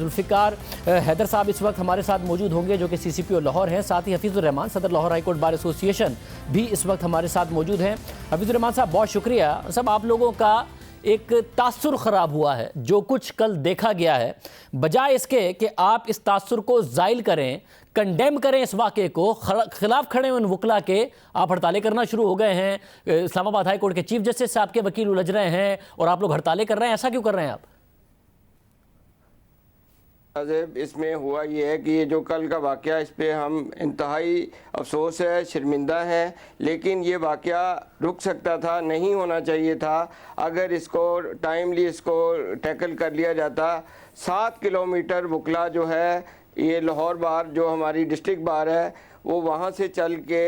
जुल्फ़िकार हैदर साहब इस वक्त हमारे साथ मौजूद होंगे जो कि CCPO लाहौर हैं। साथ ही हफीज़ुर रहमान सदर Lahore high court bar association भी इस वक्त हमारे साथ मौजूद हैं। हफीज़ुर रहमान साहब बहुत शुक्रिया। सब आप लोगों का एक तासुर ख़राब हुआ है जो कुछ कल देखा गया है, बजाय इसके कि आप इस तासुर को ज़ाइल करें, कंडेम करें इस वाक़े को, खिलाफ खड़े उन वकला के, आप हड़तालें करना शुरू हो गए हैं। इस्लामाबाद हाई कोर्ट के चीफ जस्टिस साहब के वकील उलझ रहे हैं और आप लोग हड़तालें कर रहे हैं। ऐसा क्यों कर रहे हैं आप? इसमें हुआ ये है कि ये जो कल का वाक़या, इस पर हम इंतहाई अफसोस है, शर्मिंदा हैं, लेकिन ये वाक़या रुक सकता था, नहीं होना चाहिए था। अगर इसको टाइमली इसको टैकल कर लिया जाता। 7 किलोमीटर वकला जो है, ये लाहौर बार जो हमारी डिस्ट्रिक्ट बार है, वो वहाँ से चल के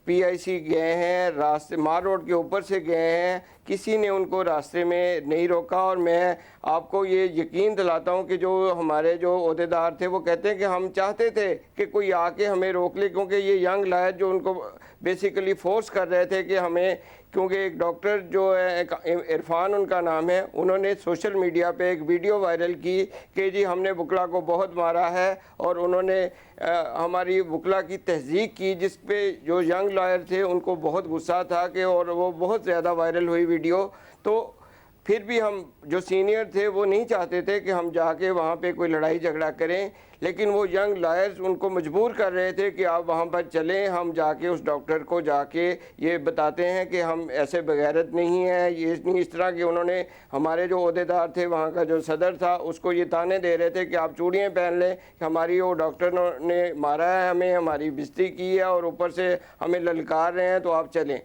PIC गए हैं, रास्ते मार रोड के ऊपर से गए हैं, किसी ने उनको रास्ते में नहीं रोका। और मैं आपको ये यकीन दिलाता हूँ कि जो हमारे जो ओहदेदार थे वो कहते हैं कि हम चाहते थे कि कोई आके हमें रोक ले, क्योंकि ये यंग लायर जो उनको बेसिकली फोर्स कर रहे थे कि हमें, क्योंकि एक डॉक्टर जो है इरफान उनका नाम है, उन्होंने सोशल मीडिया पे एक वीडियो वायरल की कि जी हमने वकला को बहुत मारा है, और उन्होंने हमारी वकला की तहज़ीक की, जिस पे जो यंग लॉयर थे उनको बहुत गुस्सा था कि, और वो बहुत ज़्यादा वायरल हुई वीडियो। तो फिर भी हम जो सीनियर थे वो नहीं चाहते थे कि हम जाके वहाँ पे कोई लड़ाई झगड़ा करें, लेकिन वो यंग लॉयर्स उनको मजबूर कर रहे थे कि आप वहाँ पर चलें, हम जाके उस डॉक्टर को जाके ये बताते हैं कि हम ऐसे बगैरत नहीं हैं, ये नहीं इस तरह के। उन्होंने हमारे जो ओहदेदार थे, वहाँ का जो सदर था, उसको ये ताने दे रहे थे कि आप चूड़ियाँ पहन लें, हमारी वो डॉक्टर ने मारा है हमें, हमारी बेइज्जती की है और ऊपर से हमें ललकार रहे हैं, तो आप चलें।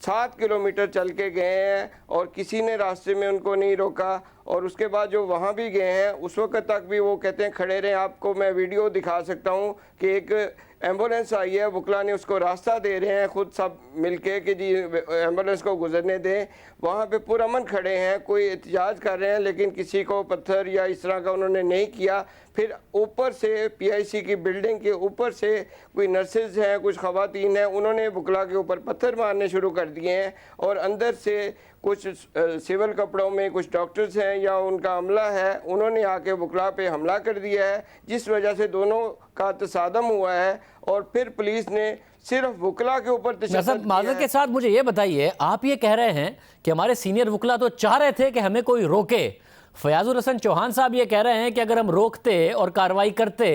7 किलोमीटर चल के गए हैं और किसी ने रास्ते में उनको नहीं रोका। और उसके बाद जो वहाँ भी गए हैं उस वक्त तक भी वो कहते हैं खड़े रहें। आपको मैं वीडियो दिखा सकता हूँ कि एक एम्बुलेंस आई है, वकला ने उसको रास्ता दे रहे हैं खुद सब मिलके कि जी एम्बुलेंस को गुजरने दें। वहाँ पे पुरअमन खड़े हैं, कोई एहतजाज कर रहे हैं, लेकिन किसी को पत्थर या इस तरह का उन्होंने नहीं किया। फिर ऊपर से PIC की बिल्डिंग के ऊपर से कोई नर्सेज हैं, कुछ ख़वातीन हैं, उन्होंने वकला के ऊपर पत्थर मारने शुरू कर दिए हैं। और अंदर से कुछ सिविल कपड़ों में कुछ डॉक्टर्स हैं या उनका अमला है, उन्होंने आके वकला पे हमला कर दिया है, जिस वजह से दोनों का तसादम हुआ है। और फिर पुलिस ने सिर्फ वकला के ऊपर तशद्दुद माज़रत के साथ मुझे ये बताइए, आप ये कह रहे हैं कि हमारे सीनियर वकला तो चाह रहे थे कि हमें कोई रोके। फयाजुल हसन चौहान साहब ये कह रहे हैं कि अगर हम रोकते और कार्रवाई करते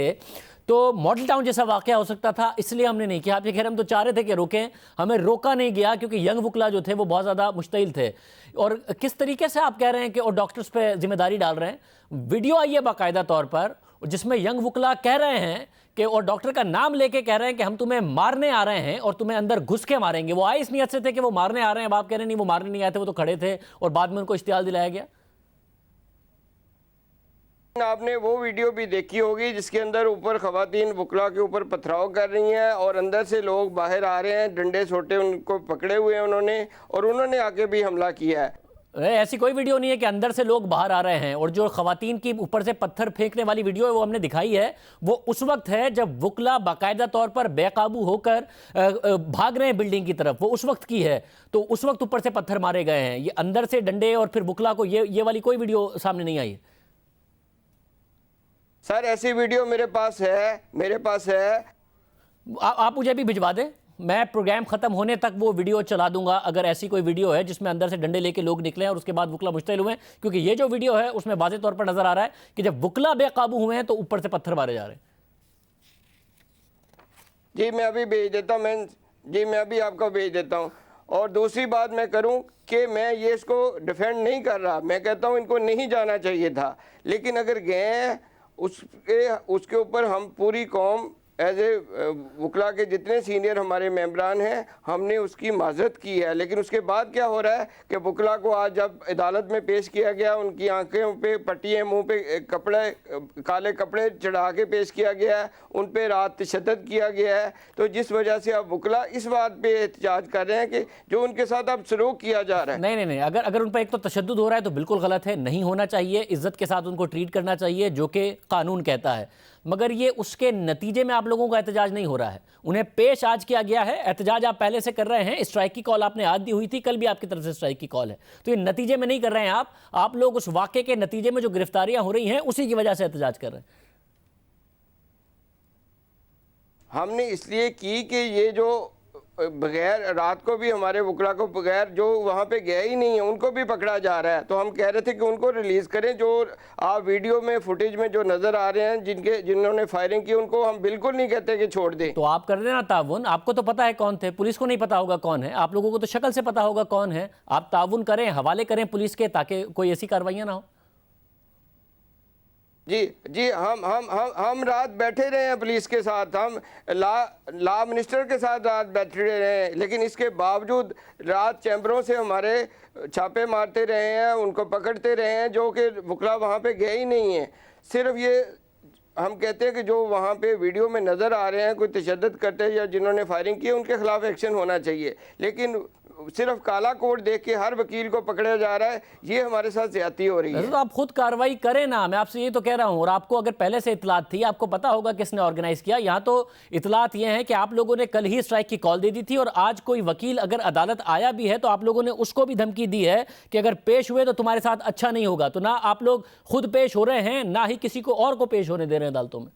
तो मॉडल टाउन जैसा वाकया हो सकता था, इसलिए हमने नहीं किया। आप ये कह रहे हम तो चाह रहे थे कि रोकें, हमें रोका नहीं गया क्योंकि यंग वकला जो थे वो बहुत ज़्यादा मुश्तिल थे। और किस तरीके से आप कह रहे हैं कि और डॉक्टर्स पे जिम्मेदारी डाल रहे हैं। वीडियो आई है बाकायदा तौर पर जिसमें यंग वकला कह रहे हैं कि, और डॉक्टर का नाम लेके कह रहे हैं कि हम तुम्हें मारने आ रहे हैं और तुम्हें अंदर घुस के मारेंगे। वो आए इस नियत से थे कि वो मारने आ रहे हैं, अब आप कह रहे हैं नहीं वो मारने नहीं आए थे, वो तो खड़े थे और बाद में उनको इश्तियाल दिलाया गया। आपने वो वीडियो भी देखी होगी जिसके अंदर ऊपर खवातीन वकला के ऊपर पथराव कर रही हैं और अंदर से लोग बाहर आ रहे हैं, डंडे सोटे उनको पकड़े हुए हैं उन्होंने, और उन्होंने आके भी हमला किया है। ऐसी कोई वीडियो नहीं है कि अंदर से लोग बाहर आ रहे हैं। और जो खवातीन की ऊपर से पत्थर फेंकने वाली वीडियो है वो हमने दिखाई है, वो उस वक्त है जब वकला बाकायदा तौर पर बेकाबू होकर भाग रहे हैं बिल्डिंग की तरफ, वो उस वक्त की है। तो उस वक्त ऊपर से पत्थर मारे गए हैं, ये अंदर से डंडे और फिर वकला को ये वाली कोई वीडियो सामने नहीं आई। सर ऐसी वीडियो मेरे पास है। आप मुझे भी भिजवा दें, मैं प्रोग्राम खत्म होने तक वो वीडियो चला दूंगा अगर ऐसी कोई वीडियो है जिसमें अंदर से डंडे लेके लोग निकले और उसके बाद वकला मुश्तिल हुए हैं। क्योंकि ये जो वीडियो है उसमें वाज़ेह तौर पर नजर आ रहा है कि जब वकला बेकाबू हुए हैं तो ऊपर से पत्थर मारे जा रहे हैं। जी मैं अभी भेज देता हूँ, मैं अभी आपको भेज देता हूँ। और दूसरी बात मैं करूं कि मैं ये इसको डिफेंड नहीं कर रहा, मैं कहता हूं इनको नहीं जाना चाहिए था, लेकिन अगर गए हैं उसके ऊपर हम पूरी कौम एज ए वकला के जितने सीनियर हमारे मेंबरान हैं हमने उसकी माजरत की है। लेकिन उसके बाद क्या हो रहा है कि वकला को आज जब अदालत में पेश किया गया, उनकी आंखों पे पट्टियाँ, मुंह पे कपड़े, काले कपड़े चढ़ा के पेश किया गया है, उन पे रात तशद्दुद किया गया है। तो जिस वजह से अब वकला इस बात पे एहतजाज कर रहे हैं कि जो उनके साथ अब सलूक किया जा रहा है। नहीं, अगर उन पर एक तो तशद्दुद हो रहा है तो बिल्कुल गलत है, नहीं होना चाहिए, इज्जत के साथ उनको ट्रीट करना चाहिए जो कि कानून कहता है। मगर ये उसके नतीजे में आप लोगों का एहतजाज नहीं हो रहा है। उन्हें पेश आज किया गया है, एहतजाज आप पहले से कर रहे हैं। स्ट्राइक की कॉल आपने आज दी हुई थी, कल भी आपकी तरफ से स्ट्राइक की कॉल है, तो ये नतीजे में नहीं कर रहे हैं आप लोग उस वाकये के नतीजे में जो गिरफ्तारियां हो रही हैं उसी की वजह से एहतजाज कर रहे हैं। हमने इसलिए की कि ये जो बगैर रात को भी हमारे वकला को बगैर जो वहाँ पे गया ही नहीं है उनको भी पकड़ा जा रहा है, तो हम कह रहे थे कि उनको रिलीज़ करें। जो आप वीडियो में फुटेज में जो नज़र आ रहे हैं जिन्होंने फायरिंग की उनको हम बिल्कुल नहीं कहते कि छोड़ दें। तो आप कर देना ताउन, आपको तो पता है कौन थे, पुलिस को नहीं पता होगा कौन है, आप लोगों को तो शक्ल से पता होगा कौन है। आप ताउन करें, हवाले करें पुलिस के, ताकि कोई ऐसी कार्रवाइयाँ ना हो। जी जी, हम रात बैठे रहे हैं पुलिस के साथ, हम लॉ मिनिस्टर के साथ रात बैठे रहे हैं, लेकिन इसके बावजूद रात चैम्बरों से हमारे छापे मारते रहे हैं, उनको पकड़ते रहे हैं, जो कि वकला वहाँ पे गए ही नहीं है। सिर्फ ये हम कहते हैं कि जो वहाँ पे वीडियो में नज़र आ रहे हैं कोई तशद्दुद करते हैं या जिन्होंने फायरिंग की उनके खिलाफ एक्शन होना चाहिए, लेकिन सिर्फ काला कोड देख के हर वकील को पकड़ा जा रहा है, ये हमारे साथ ज्यादती हो रही है। तो आप खुद कार्रवाई करें ना, मैं आपसे ये तो कह रहा हूं। और आपको अगर पहले से इतलात थी, आपको पता होगा किसने ऑर्गेनाइज किया। यहाँ तो इतलात ये है कि आप लोगों ने कल ही स्ट्राइक की कॉल दे दी थी, और आज कोई वकील अगर अदालत आया भी है तो आप लोगों ने उसको भी धमकी दी है कि अगर पेश हुए तो तुम्हारे साथ अच्छा नहीं होगा। तो ना आप लोग खुद पेश हो रहे हैं, ना ही किसी को और को पेश होने दे रहे हैं अदालतों में।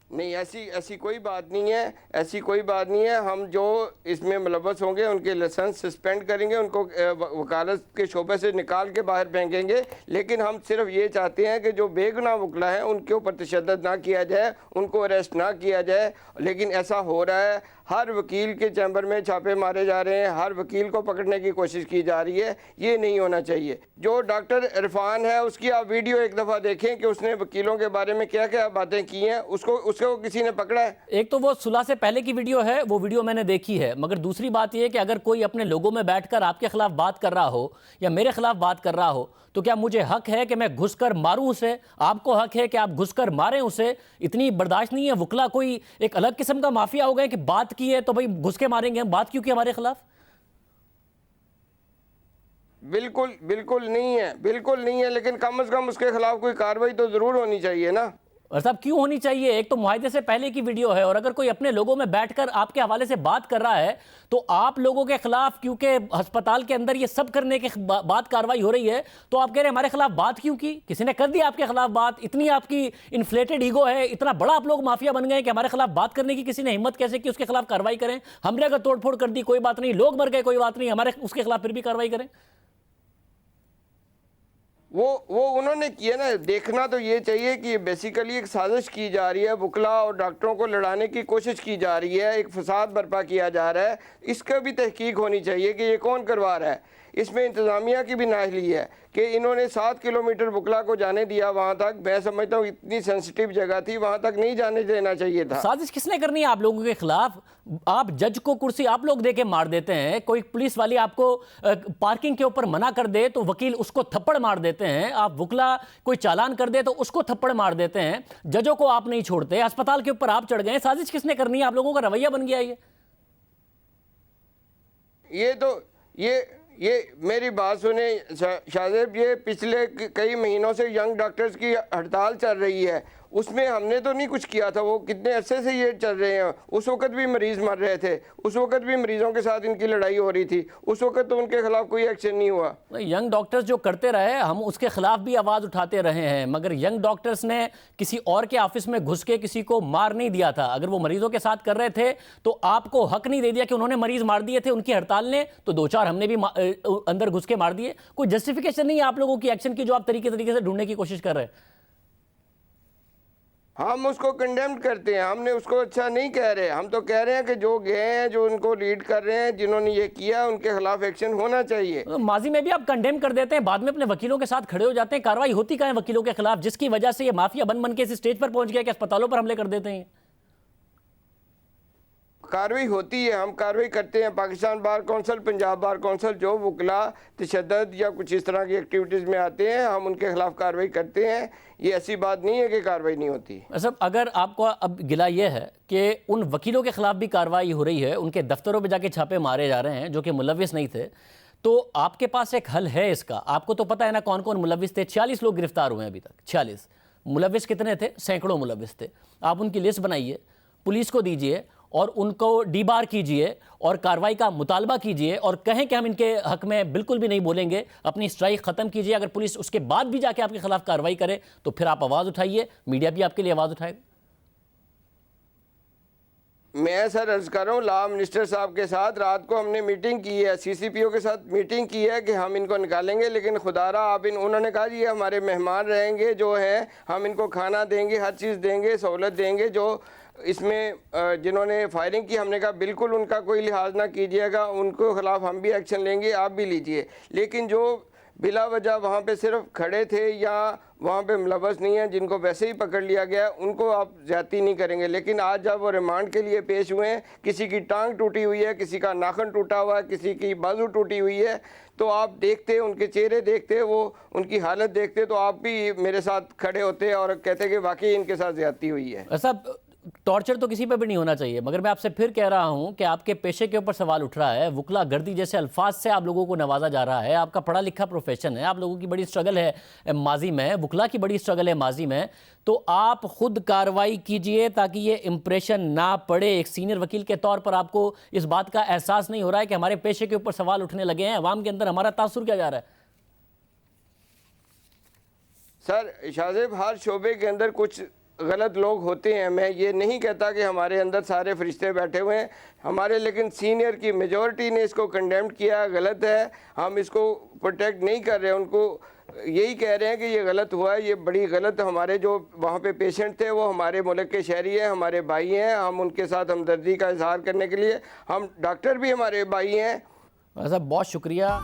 नहीं, ऐसी कोई बात नहीं है, ऐसी कोई बात नहीं है। हम जो इसमें मुलव्वस होंगे उनके लाइसेंस सस्पेंड करेंगे, उनको वकालत के शोबे से निकाल के बाहर फेंकेंगे, लेकिन हम सिर्फ ये चाहते हैं कि जो बेगुनाह वकला हैं उनके ऊपर तशद्दुद ना किया जाए, उनको अरेस्ट ना किया जाए। लेकिन ऐसा हो रहा है, हर वकील के चैम्बर में छापे मारे जा रहे हैं, हर वकील को पकड़ने की कोशिश की जा रही है, ये नहीं होना चाहिए। जो डॉक्टर इरफान है उसकी आप वीडियो एक दफ़ा देखें कि उसने वकीलों के बारे में क्या क्या बातें की हैं, उसको किसी ने पकड़ा है? एक तो वो सुलह से पहले की वीडियो है, वो वीडियो मैंने देखी है, मगर दूसरी बात ये कि अगर कोई अपने लोगों में बैठकर आपके खिलाफ बात कर रहा हो या मेरे खिलाफ बात कर रहा हो, तो क्या मुझे हक है कि मैं घुसकर मारूं उसे? आपको हक है कि आप घुसकर मारें उसे? इतनी बर्दाश्त नहीं है? वकला कोई एक अलग किस्म का माफिया हो गए कि बात की है तो भाई घुस के मारेंगे हम? बात क्यों की हमारे खिलाफ? बिल्कुल बिल्कुल नहीं है, बिल्कुल नहीं है, लेकिन कम से कम उसके खिलाफ कोई कार्रवाई तो जरूर होनी चाहिए ना। और साहब क्यों होनी चाहिए? एक तो मुआहदे से पहले की वीडियो है, और अगर कोई अपने लोगों में बैठकर आपके हवाले से बात कर रहा है तो आप लोगों के खिलाफ, क्योंकि अस्पताल के अंदर ये सब करने के बाद कार्रवाई हो रही है, तो आप कह रहे हैं हमारे खिलाफ बात क्यों की? किसी ने कर दी आपके खिलाफ बात? इतनी आपकी इन्फ्लेटेड ईगो है, इतना बड़ा आप लोग माफिया बन गए कि हमारे खिलाफ बात करने की किसी ने हिम्मत कैसे की? उसके खिलाफ कार्रवाई करें। हमने अगर तोड़फोड़ कर दी कोई बात नहीं, लोग मर गए कोई बात नहीं, हमारे उसके खिलाफ फिर भी कार्रवाई करें। वो उन्होंने किया ना। देखना तो ये चाहिए कि बेसिकली एक साजिश की जा रही है, वकला और डॉक्टरों को लड़ाने की कोशिश की जा रही है, एक फसाद बर्पा किया जा रहा है। इसका भी तहकीक होनी चाहिए कि ये कौन करवा रहा है। इसमें इंतज़ामिया की भी नाअहली है कि इन्होंने 7 किलोमीटर वकला को जाने दिया वहाँ तक। मैं समझता हूँ इतनी सेंसिटिव जगह थी, वहाँ तक नहीं जाने देना चाहिए था। साजिश किसने करनी है आप लोगों के खिलाफ? आप जज को कुर्सी आप लोग दे के मार देते हैं। कोई पुलिस वाली आपको पार्किंग के ऊपर मना कर दे तो वकील उसको थप्पड़ मार देते हैं। आप वकला कोई चालान कर दे तो उसको थप्पड़ मार देते हैं। जजों को आप नहीं छोड़ते, अस्पताल के ऊपर आप चढ़ गए। साजिश किसने करनी है? आप लोगों का रवैया बन गया ये मेरी बात सुने शाहजेब, ये पिछले कई महीनों से यंग डॉक्टर्स की हड़ताल चल रही है, उसमें हमने तो नहीं कुछ किया था। वो कितने अरसे से ये चल रहे हैं। उस वक्त भी मरीज़ मर रहे थे, उस वक्त भी मरीज़ों के साथ इनकी लड़ाई हो रही थी, उस वक्त तो उनके खिलाफ कोई एक्शन नहीं हुआ। यंग डॉक्टर्स जो करते रहे, हम उसके खिलाफ भी आवाज़ उठाते रहे हैं, मगर यंग डॉक्टर्स ने किसी और के ऑफिस में घुस के किसी को मार नहीं दिया था। अगर वो मरीजों के साथ कर रहे थे तो आपको हक नहीं दे दिया कि उन्होंने मरीज मार दिए थे उनकी हड़ताल ने, तो 2-4 हमने भी अंदर घुस के मार दिए। कोई जस्टिफिकेशन नहीं है आप लोगों की एक्शन की जो आप तरीके से ढूंढने की कोशिश कर रहे हैं। हम उसको कंडेम करते हैं, हमने उसको अच्छा नहीं कह रहे। हम तो कह रहे हैं कि जो गए हैं, जो उनको लीड कर रहे हैं, जिन्होंने ये किया, उनके खिलाफ एक्शन होना चाहिए। माजी में भी आप कंडेम कर देते हैं, बाद में अपने वकीलों के साथ खड़े हो जाते हैं। कार्रवाई होती कहाँ है वकीलों के खिलाफ, जिसकी वजह से ये माफिया बन के इस स्टेज पर पहुंच गया कि अस्पतालों पर हमले कर देते हैं? कार्रवाई होती है, हम कार्रवाई करते हैं। Pakistan bar council, Punjab bar council, जो वकला तशद्दुद या कुछ इस तरह की एक्टिविटीज़ में आते हैं, हम उनके खिलाफ कार्रवाई करते हैं। ये ऐसी बात नहीं है कि कार्रवाई नहीं होती। सब अगर आपको अब गिला ये है कि उन वकीलों के खिलाफ भी कार्रवाई हो रही है, उनके दफ्तरों पर जाके छापे मारे जा रहे हैं जो कि मुलव्विस नहीं थे, तो आपके पास एक हल है इसका। आपको तो पता है ना कौन कौन मुलव्विस थे। 46 लोग गिरफ्तार हुए हैं अभी तक, 46। मुलविस कितने थे? सैकड़ों मुलविस थे। आप उनकी लिस्ट बनाइए, पुलिस को दीजिए और उनको डीबार कीजिए और कार्रवाई का मुतालबा कीजिए और कहें कि हम इनके हक में बिल्कुल भी नहीं बोलेंगे, अपनी स्ट्राइक ख़त्म कीजिए। अगर पुलिस उसके बाद भी जाके आपके खिलाफ कार्रवाई करे तो फिर आप आवाज़ उठाइए, मीडिया भी आपके लिए आवाज़ उठाएगा। मैं सर अर्ज कर रहा हूँ, लॉ मिनिस्टर साहब के साथ रात को हमने मीटिंग की है, सीसीपीओ के साथ मीटिंग की है कि हम इनको निकालेंगे, लेकिन खुदारा आप उन्होंने कहा जी ये हमारे मेहमान रहेंगे, जो है हम इनको खाना देंगे, हर चीज़ देंगे, सहूलत देंगे। जो इसमें जिन्होंने फायरिंग की, हमने कहा बिल्कुल उनका कोई लिहाज ना कीजिएगा, उनको खिलाफ हम भी एक्शन लेंगे, आप भी लीजिए। लेकिन जो बिला वजह वहाँ पे सिर्फ खड़े थे या वहाँ पे मुलव्वस नहीं है, जिनको वैसे ही पकड़ लिया गया, उनको आप ज्यादती नहीं करेंगे। लेकिन आज जब वो रिमांड के लिए पेश हुए हैं, किसी की टांग टूटी हुई है, किसी का नाखून टूटा हुआ है, किसी की बाजू टूटी हुई है, तो आप देखते, उनके चेहरे देखते, वो उनकी हालत देखते, तो आप भी मेरे साथ खड़े होते और कहते कि वाकई इनके साथ ज्यादती हुई है। ऐसा टॉर्चर तो किसी पे भी नहीं होना चाहिए, मगर मैं आपसे फिर कह रहा हूं कि आपके पेशे के ऊपर सवाल उठ रहा है। वुकला गर्दी जैसे अल्फाज से आप लोगों को नवाजा जा रहा है। आपका पढ़ा लिखा प्रोफेशन है, आप लोगों की बड़ी स्ट्रगल है माजी में, वुकला की बड़ी स्ट्रगल है माजी में, तो आप खुद कार्रवाई कीजिए ताकि ये इंप्रेशन ना पड़े। एक सीनियर वकील के तौर पर आपको इस बात का एहसास नहीं हो रहा है कि हमारे पेशे के ऊपर सवाल उठने लगे हैं, अवाम के अंदर हमारा तासुर क्या जा रहा है? सर शाहजेब, हर शोबे के अंदर कुछ गलत लोग होते हैं। मैं ये नहीं कहता कि हमारे अंदर सारे फरिश्ते बैठे हुए हैं हमारे, लेकिन सीनियर की मेजॉरिटी ने इसको कंडेम किया, गलत है। हम इसको प्रोटेक्ट नहीं कर रहे, उनको यही कह रहे हैं कि ये गलत हुआ है, ये बड़ी गलत। हमारे जो वहाँ पे पेशेंट थे वो हमारे मुल्क के शहरी हैं, हमारे भाई हैं, हम उनके साथ हमदर्दी का इजहार करने के लिए, हम डॉक्टर भी हमारे भाई हैं। साहब बहुत शुक्रिया।